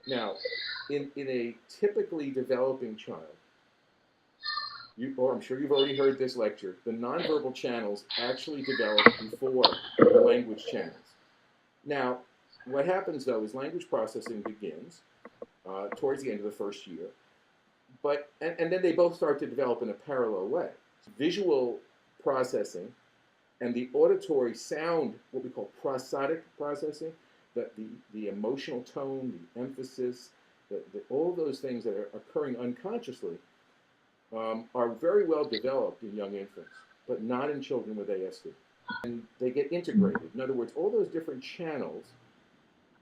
Now, in a typically developing child, or I'm sure you've already heard this lecture, the nonverbal channels actually develop before the language channels. Now, what happens though is language processing begins towards the end of the first year, and then they both start to develop in a parallel way. Visual processing and the auditory sound, what we call prosodic processing, the emotional tone, the emphasis, all those things that are occurring unconsciously are very well developed in young infants, but not in children with ASD. And they get integrated. In other words, all those different channels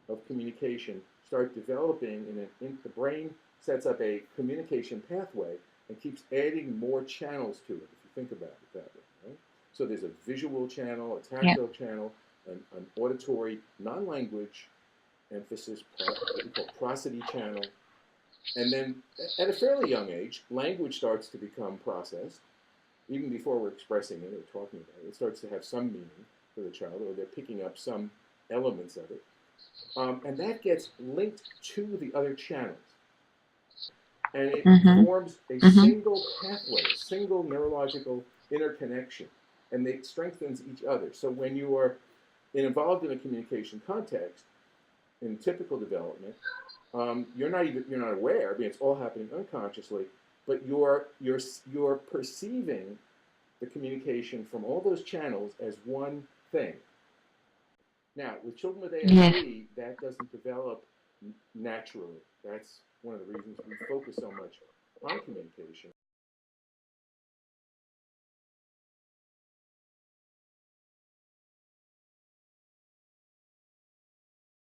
of communication start developing, the brain sets up a communication pathway and keeps adding more channels to it, if you think about it that way. Right? So there's a visual channel, a tactile channel, an auditory, non-language emphasis, what we call prosody channel. And then at a fairly young age, language starts to become processed. Even before we're expressing it or talking about it, it starts to have some meaning for the child, or they're picking up some elements of it. And that gets linked to the other channels. And it forms a single pathway, a single neurological interconnection, and it strengthens each other. So when you are involved in a communication context, in typical development, you're not aware. I mean, it's all happening unconsciously, but you're perceiving the communication from all those channels as one thing. Now, with children with ASD, that doesn't develop naturally. That's one of the reasons we focus so much on communication.